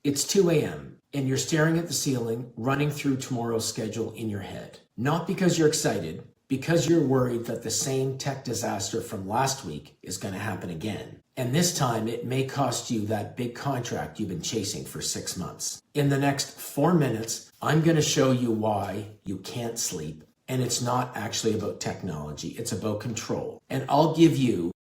It's 2 a.m. and you're staring at the ceiling, running through tomorrow's schedule in your head. Not because you're excited, because you're worried that the same tech disaster from last week is going to happen again. And this time it may cost you that big contract you've been chasing for 6 months. In the next 4 minutes, I'm going to show you why you can't sleep. And it's not actually about technology, it's about control. And I'll give you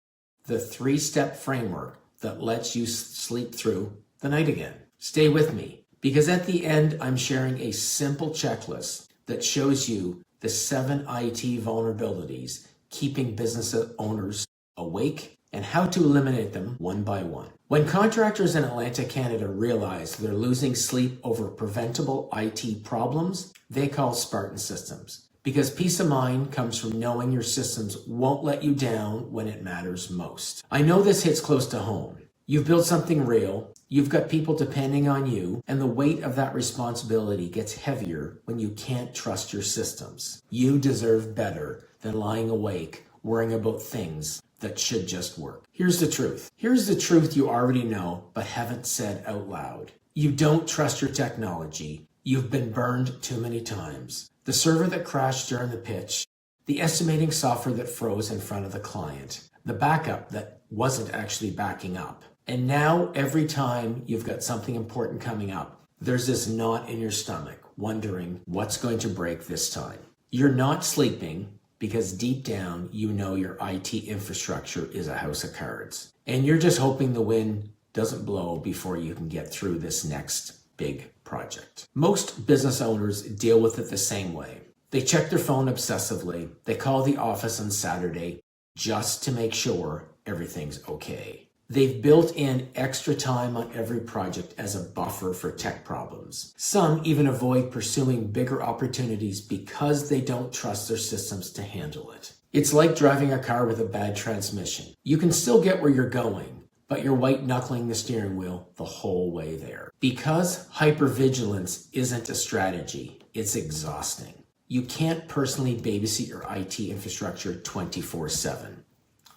the 3-step framework that lets you sleep through the night again. Stay with me, because at the end, I'm sharing a simple checklist that shows you the 7 IT vulnerabilities keeping business owners awake and how to eliminate them one by one. When contractors in Atlantic Canada realize they're losing sleep over preventable IT problems, they call Spartan Systems. Because peace of mind comes from knowing your systems won't let you down when it matters most. I know this hits close to home. You've built something real, you've got people depending on you, and the weight of that responsibility gets heavier when you can't trust your systems. You deserve better than lying awake, worrying about things that should just work. Here's the truth. Here's the truth you already know, but haven't said out loud. You don't trust your technology. You've been burned too many times. The server that crashed during the pitch, the estimating software that froze in front of the client, the backup that wasn't actually backing up. And now every time you've got something important coming up, there's this knot in your stomach wondering what's going to break this time. You're not sleeping because deep down you know your IT infrastructure is a house of cards. And you're just hoping the wind doesn't blow before you can get through this next big project. Most business owners deal with it the same way. They check their phone obsessively. They call the office on Saturday just to make sure everything's okay. They've built in extra time on every project as a buffer for tech problems. Some even avoid pursuing bigger opportunities because they don't trust their systems to handle it. It's like driving a car with a bad transmission. You can still get where you're going, but you're white-knuckling the steering wheel the whole way there. Because hypervigilance isn't a strategy, it's exhausting. You can't personally babysit your IT infrastructure 24/7.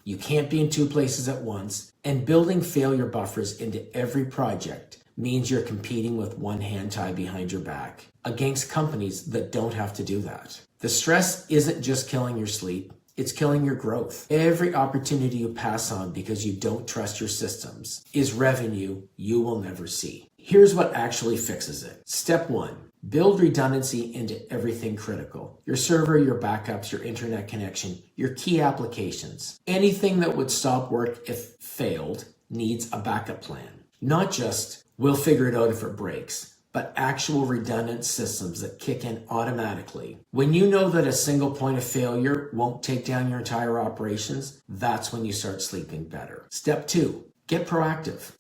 You can't be in 2 places at once, and building failure buffers into every project means you're competing with one hand tied behind your back against companies that don't have to do that. The stress isn't just killing your sleep, it's killing your growth. Every opportunity you pass on because you don't trust your systems is revenue you will never see. Here's what actually fixes it. Step 1. Build redundancy into everything critical. Your server, your backups, your internet connection, your key applications. Anything that would stop work if failed needs a backup plan. Not just, we'll figure it out if it breaks, but actual redundant systems that kick in automatically. When you know that a single point of failure won't take down your entire operations, that's when you start sleeping better. Step 2, get proactive.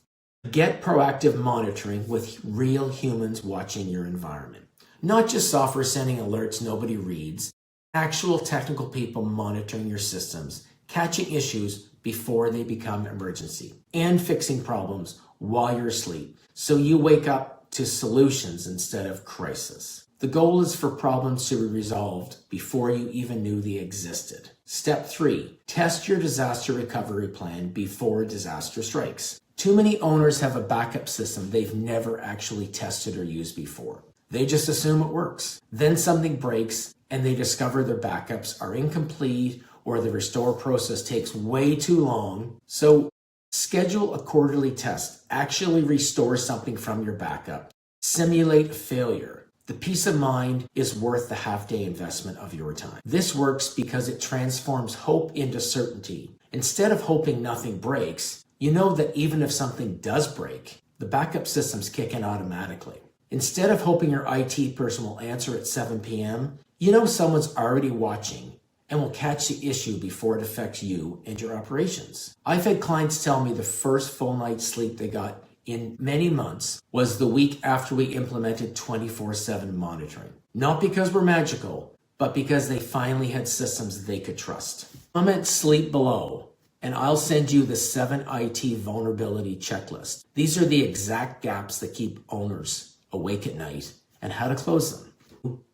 Get proactive monitoring with real humans watching your environment. Not just software sending alerts nobody reads, actual technical people monitoring your systems, catching issues before they become emergency, and fixing problems while you're asleep, so you wake up to solutions instead of crisis. The goal is for problems to be resolved before you even knew they existed. Step 3, test your disaster recovery plan before disaster strikes. Too many owners have a backup system they've never actually tested or used before. They just assume it works. Then something breaks and they discover their backups are incomplete or the restore process takes way too long. So schedule a quarterly test. Actually restore something from your backup. Simulate a failure. The peace of mind is worth the half-day investment of your time. This works because it transforms hope into certainty. Instead of hoping nothing breaks, you know that even if something does break, the backup systems kick in automatically. Instead of hoping your IT person will answer at 7 p.m., you know someone's already watching and will catch the issue before it affects you and your operations. I've had clients tell me the first full night's sleep they got in many months was the week after we implemented 24/7 monitoring. Not because we're magical, but because they finally had systems they could trust. Comment sleep below, and I'll send you the 7 IT vulnerability checklist. These are the exact gaps that keep owners awake at night and how to close them.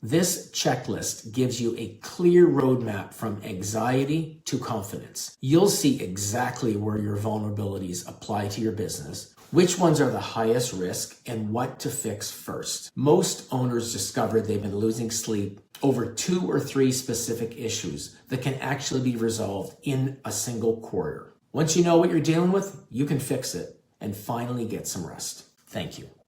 This checklist gives you a clear roadmap from anxiety to confidence. You'll see exactly where your vulnerabilities apply to your business, Which ones are the highest risk and what to fix first? Most owners discover they've been losing sleep over 2 or 3 specific issues that can actually be resolved in a single quarter. Once you know what you're dealing with, you can fix it and finally get some rest. Thank you.